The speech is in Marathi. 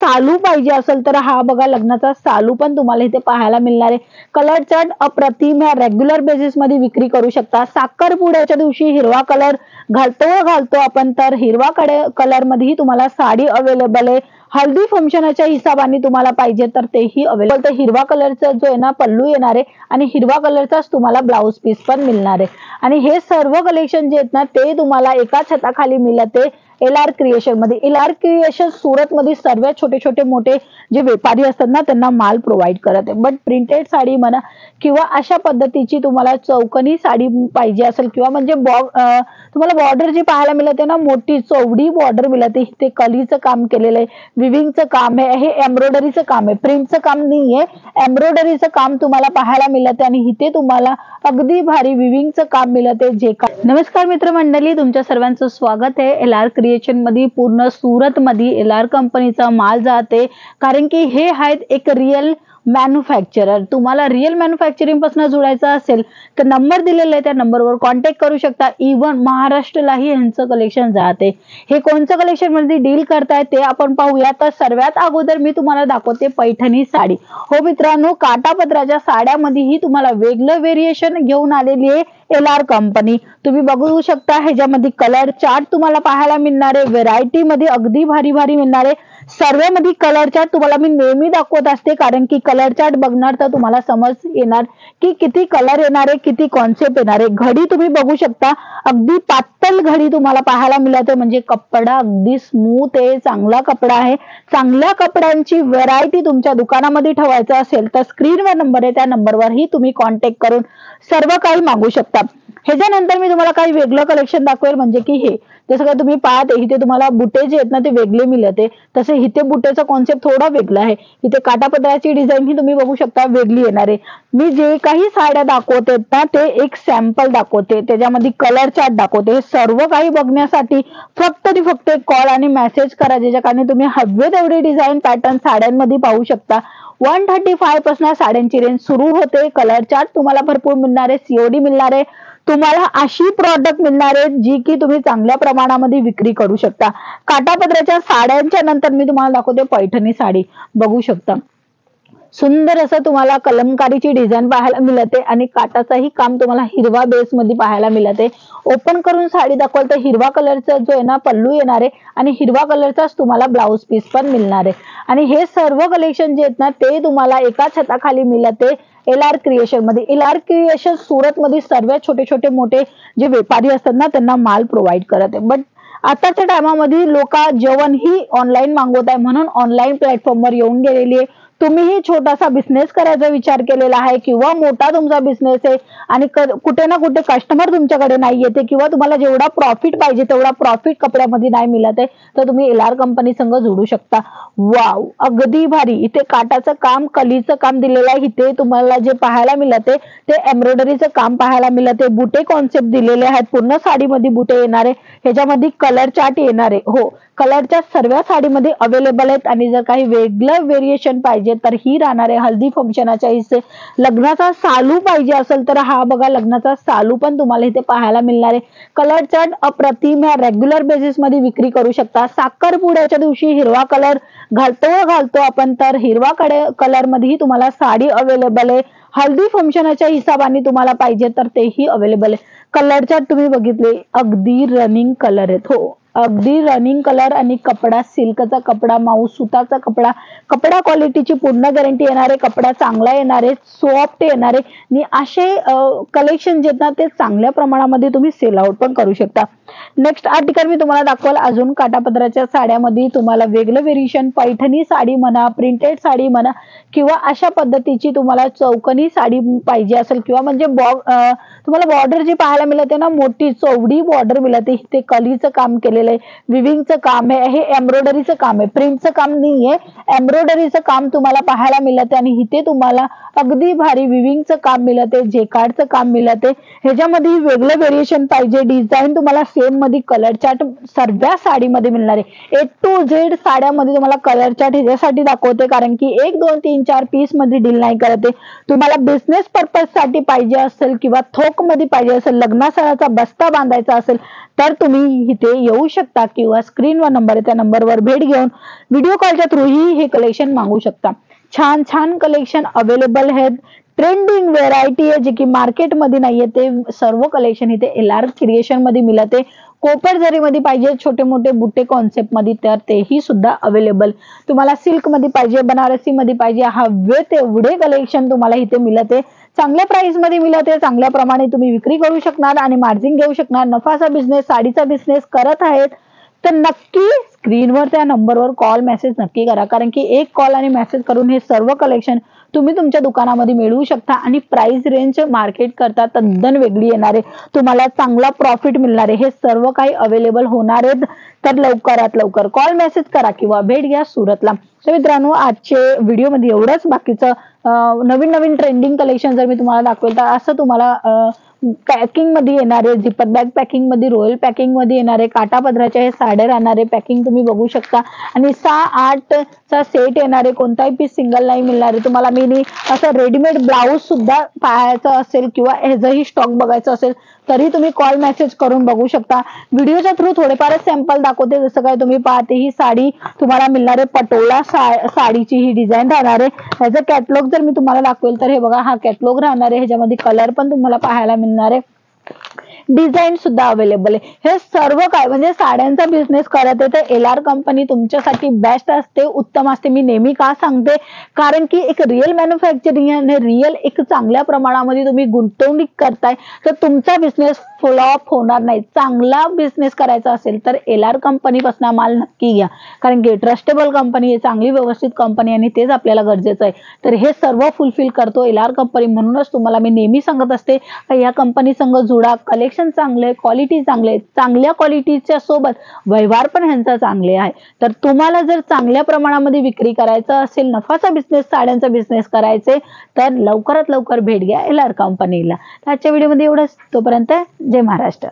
सालू पाहिजे असेल तर हा बघा लग्नाचा सालू पण तुम्हाला इथे पाहायला मिळणार आहे। कलर चार्ट अप्रतिम आहे, रेग्युलर बेसिस मध्ये विक्री करू शकता। साखरपुड्याच्या दिवशी हिरवा कलर घालतो आपण, तर हिरवा कलर मध्येही तुम्हाला साडी अवेलेबल आहे। हल्दी फंक्शनच्या हिसाबाने तुम्हाला पाहिजे तर तेही अवेलेबल। तर हिरवा कलरचा जो आहे ना पल्लू येणार आहे आणि हिरवा कलरचाच तुम्हाला ब्लाउज पीस पण मिळणार आहे। आणि हे सर्व कलेक्शन जे आहेत ना ते तुम्हाला एका छताखाली मिळते LR क्रिएशन मध्ये। LR क्रिएशन सुरत मध्ये सर्व छोटे छोटे मोठे जे व्यापारी असतात ना त्यांना माल प्रोव्हाइड करत आहे। बट प्रिंटेड साडी म्हणा किंवा अशा पद्धतीची तुम्हाला चौकनी साडी पाहिजे असेल किंवा म्हणजे तुम्हाला बॉर्डर जी पाहायला मिळते ना मोठी चौडी बॉर्डर मिळते, ते कलीचं काम केलेलं आहे, विविंगचं काम आहे, हे एम्ब्रॉयडरीचं काम आहे, प्रिंटचं काम नाहीये, एम्ब्रॉयडरीचं काम तुम्हाला पाहायला मिळते आणि इथे तुम्हाला अगदी भारी विविंगचं काम मिळते जे का। नमस्कार मित्रमंडळी, तुमच्या सर्वांचं स्वागत आहे। LR क्रिएशन मध्ये पूर्ण सुरत मध्ये LR कंपनीचा माल जाते, कारण की हे आहेत एक रिअल मॅन्युफॅक्चरर। तुम्हाला रिअल मॅन्युफॅक्चरिंग पासून जोडायचं असेल तर नंबर दिलेला आहे त्या नंबरवर कॉन्टॅक्ट करू शकता। इव्हन महाराष्ट्रालाही यांचं कलेक्शन जाते। हे कोणतं कलेक्शन मध्ये डील करताय ते आपण पाहूया। तर सर्वात अगोदर मी तुम्हाला दाखवते पैठणी साडी। हो मित्रांनो, काटापदराच्या साड्यामध्येही तुम्हाला वेगळं व्हेरिएशन घेऊन आलेली आहे LR कंपनी। तुम्ही बघू शकता ह्याच्यामध्ये कलर चार्ट तुम्हाला पाहायला मिळणार आहे, व्हेरायटी मध्ये अगदी भारी भारी मिळणार आहे। सर्वमध्ये कलर चार्ट तुम्हाला मी नेहमी दाखवत असते, कारण की कलर चार्ट बघणार तर तुम्हाला समज येणार की किती कलर येणार आहे, किती कॉन्सेप्ट येणार आहे। घडी तुम्ही बघू शकता, अगदी पातळ घडी तुम्हाला पाहायला मिळते, म्हणजे कपडा अगदी स्मूथ आहे, चांगला कपडा आहे। चांगल्या कपड्यांची व्हरायटी तुमच्या दुकानामध्ये ठेवायचं असेल तर स्क्रीनवर नंबर आहे, त्या नंबरवरही तुम्ही कॉन्टॅक्ट करून सर्व काही मागू शकता। ह्याच्यानंतर मी तुम्हाला काही वेगळं कलेक्शन दाखवेल, म्हणजे की हे जसं का तुम्ही पाहते इथे तुम्हाला बुटे जे आहेत ना ते वेगळे मिळते, तसे इथे बुटेचा कॉन्सेप्ट थोडा वेगळा आहे। इथे काटापदराची डिझाईन ही तुम्ही बघू शकता वेगळी येणार आहे। मी जे काही साड्या दाखवते ना ते एक सॅम्पल दाखवते, त्याच्यामध्ये कलर चार्ट दाखवते। सर्व काही बघण्यासाठी फक्त एक कॉल आणि मेसेज करा, ज्याच्या कारणे तुम्ही हवे तेवढे डिझाईन पॅटर्न साड्यांमध्ये पाहू शकता। 135 पासून साड्यांची रेंज सुरू होते। कलर चार्ट तुम्हाला भरपूर मिळणार आहे, COD मिळणार आहे, तुम्हाला अशी प्रॉडक्ट मिळणार आहेत जी की तुम्ही चांगल्या प्रमाणामध्ये विक्री करू शकता। काटापदराच्या साड्यांच्या नंतर मी तुम्हाला दाखवते पैठणी साडी। बघू शकता सुंदर असं तुम्हाला कलमकारीची डिझाईन पाहायला मिळते आणि काटाचाही काम तुम्हाला हिरवा बेस मध्ये पाहायला मिळते। ओपन करून साडी दाखवल तर हिरवा कलरचा जो आहे ना पल्लू येणार आहे आणि हिरवा कलरचाच तुम्हाला ब्लाउज पीस पण मिळणार आहे। आणि हे सर्व कलेक्शन जे आहेत ना ते तुम्हाला एका छताखाली मिळते LR क्रिएशन मध्ये। LR क्रिएशन सुरत मध्ये सर्व छोटे छोटे मोठे जे व्यापारी असतात ना त्यांना माल प्रोव्हाइड करत आहे। बट आताच्या टायमामध्ये लोक जेवण ही ऑनलाईन मागवत आहे, म्हणून ऑनलाईन प्लॅटफॉर्मवर येऊन गेलेली आहे। तुम्हीही छोटासा बिझनेस करायचा विचार केलेला आहे किंवा मोठा तुमचा बिझनेस आहे आणि कुठे ना कुठे कस्टमर तुमच्याकडे नाही येते किंवा तुम्हाला जेवढा प्रॉफिट पाहिजे तेवढा प्रॉफिट कपड्यामध्ये नाही मिळत आहे, तर तुम्ही LR कंपनी संग जोडू शकता। वाव, अगदी भारी। इथे काटाचं काम, कलीचं काम दिलेलं आहे। इथे तुम्हाला जे पाहायला मिळते ते एम्ब्रॉयडरीचं काम पाहायला मिळते, बुटे कॉन्सेप्ट दिलेले आहेत, पूर्ण साडीमध्ये बुटे येणार आहे, ह्याच्यामध्ये कलर चार्ट येणार आहे। हो, कलरच्या सर्व साडीमध्ये अवेलेबल आहेत। आणि जर काही वेगळं व्हेरिएशन पाहिजे तर ही राहणार आहे हल्दी फंक्शनच्या हिस्से। लग्नाचा सालू पाहिजे असेल तर हा बघा लग्नाचा सालू पण तुम्हाला इथे पाहायला मिळणार आहे। कलर चार्ट अप्रतिम आहे, रेग्युलर बेसिस मध्ये विक्री करू शकता। साखरपुड्याच्या दिवशी हिरवा कलर घालतो आपण, तर हिरवा कलर मध्येही तुम्हाला साडी अवेलेबल आहे। हल्दी फंक्शनच्या हिसाबाने तुम्हाला पाहिजे तर तेही अवेलेबल आहे। कलर चार्ट तुम्ही बघितले, अगदी रनिंग कलर आहेत। हो, अगदी रनिंग कलर आणि कपडा सिल्कचा कपडा, माऊस सुताचा कपडा क्वालिटीची पूर्ण गॅरंटी येणार आहे। कपडा चांगला येणार आहे, सॉफ्ट येणार आहे आणि असे कलेक्शन जे ना ते चांगल्या प्रमाणामध्ये तुम्ही सेल आउट पण करू शकता। नेक्स्ट आर्टिकल मी तुम्हाला दाखवल अजून काटापदराच्या साड्यामध्ये तुम्हाला वेगळं व्हेरिएशन, पैठणी साडी म्हणा, प्रिंटेड साडी म्हणा किंवा अशा पद्धतीची तुम्हाला चौकनी साडी पाहिजे असेल किंवा म्हणजे तुम्हाला बॉर्डर जी पाहायला मिळते ना मोठी चौडी बॉर्डर मिळते, ते कलीचं काम केलेलं आहे, विविंगचं काम आहे, हे एम्ब्रॉयडरीचं काम आहे, प्रिंटचं काम नाहीये, एम्ब्रॉयडरीचं काम तुम्हाला पाहायला मिळते। आणि इथे तुम्हाला अगदी भारी विविंगचं काम मिळते, जेकार्डचं काम मिळते। ह्याच्यामध्ये वेगळं व्हेरिएशन पाहिजे, डिझाईन तुम्हाला सेम मध्ये कलर चार्ट सर्व साडीमध्ये मिळणार आहे। A to Z साड्यामध्ये तुम्हाला कलर चार्ट ह्याच्यासाठी दाखवते, कारण की 1 2 3 4 पीस मध्ये डील नाही करते। तुम्हाला बिझनेस पर्पज साठी पाहिजे असेल किंवा थोक मध्ये पाहिजे असेल, लग्नासराचा बस्ता बांधायचा असेल तर तुम्ही इथे येऊ शकता किंवा स्क्रीनवर नंबर आहे त्या नंबरवर भेट घेऊन व्हिडिओ कॉलच्या थ्रूही हे कलेक्शन मागवू शकता. छान छान कलेक्शन अवेलेबल आहेत. ट्रेंडिंग व्हेरायटी आहे जे की मार्केटमध्ये नाहीये ते सर्व कलेक्शन इथे LR क्रिएशन मध्ये मिळते. कोपर जरीमध्ये पाहिजे, छोटे मोठे बुट्टे कॉन्सेप्ट मध्ये तर तेही सुद्धा अवेलेबल. तुम्हाला सिल्क मध्ये पाहिजे, बनारसी मध्ये पाहिजे, हवे तेवढे कलेक्शन तुम्हाला इथे मिळते. चांगल्या प्राइस मध्ये मिळते. चांगल्या प्रमाणे तुम्ही विक्री करू शकणार आणि मार्जिन घेऊ शकणार. नफाचा बिझनेस, साडीचा बिझनेस करत आहेत तर नक्की स्क्रीनवर त्या नंबरवर कॉल मेसेज नक्की करा. कारण की एक कॉल आणि मेसेज करून हे सर्व कलेक्शन तुम्ही तुमच्या दुकानामध्ये मिळवू शकता आणि प्राइस रेंज मार्केट करता तद्दन वेगळी येणार आहे. तुम्हाला चांगला प्रॉफिट मिळणार आहे. हे सर्व काही अवेलेबल होणार आहेत. तर लवकरात लवकर कॉल मेसेज करा किंवा भेट घ्या सुरतला. तर मित्रांनो, आजचे व्हिडिओमध्ये एवढंच. बाकीचं नवीन नवीन ट्रेंडिंग कलेक्शन जर मी तुम्हाला दाखवेल तर असं तुम्हाला पॅकिंग मध्ये येणारे, झिपर बॅग पॅकिंग मध्ये, रॉयल पॅकिंग मध्ये येणारे, काटा पदराच्या हे साड्या राहणारे पॅकिंग तुम्ही बघू शकता. आणि 6-8 चा सेट येणारे, कोणताही पीस सिंगल नाही मिळणारे तुम्हाला. मी असं रेडीमेड ब्लाऊज सुद्धा पाहायचं असेल किंवा ह्याचंही स्टॉक बघायचं असेल तरी तुम्ही कॉल मेसेज करून बघू शकता. व्हिडिओच्या थ्रू थोडेफार सॅम्पल दाखवते. जसं काय तुम्ही पाहते ही साडी तुम्हाला मिळणार आहे. पटोला साडीची ही डिझाईन राहणार आहे. ह्याचं कॅटलॉग जर मी तुम्हाला दाखवेल तर हे बघा, हा कॅटलॉग राहणार आहे. ह्याच्यामध्ये कलर पण तुम्हाला पाहायला मिळणार आहे. डिझाईन सुद्धा अवेलेबल आहे. हे सर्व काय म्हणजे साड्यांचा बिझनेस करत आहे तर LR कंपनी तुमच्यासाठी बेस्ट असते, उत्तम असते. मी नेहमी का सांगते, कारण की एक रिअल मॅन्युफॅक्चरिंग आणि रिअल एक चांगल्या प्रमाणामध्ये तुम्ही गुंतवणूक करताय तर तुमचा बिझनेस फ्लॉप होणार नाही. चांगला बिझनेस करायचा असेल तर LR कंपनीपासून माल नक्की घ्या. कारण की ट्रस्टेबल कंपनी आहे, चांगली व्यवस्थित कंपनी आणि तेच आपल्याला गरजेचं आहे. तर हे सर्व फुलफिल करतो LR कंपनी. म्हणूनच तुम्हाला मी नेहमी सांगत असते या कंपनी संग जुडा. कलेक्शन चांगले, क्वालिटी चांगले, चांगल्या क्वालिटीच्या सोबत व्यवहार पण ह्यांचा चांगले आहे. तर तुम्हाला जर चांगल्या प्रमाणामध्ये विक्री करायचं असेल, नफाचा बिझनेस, साड्यांचा बिझनेस करायचे तर लवकरात लवकर भेट घ्या LR कंपनीला. आजच्या व्हिडिओमध्ये एवढंच. तोपर्यंत जय महाराष्ट्र.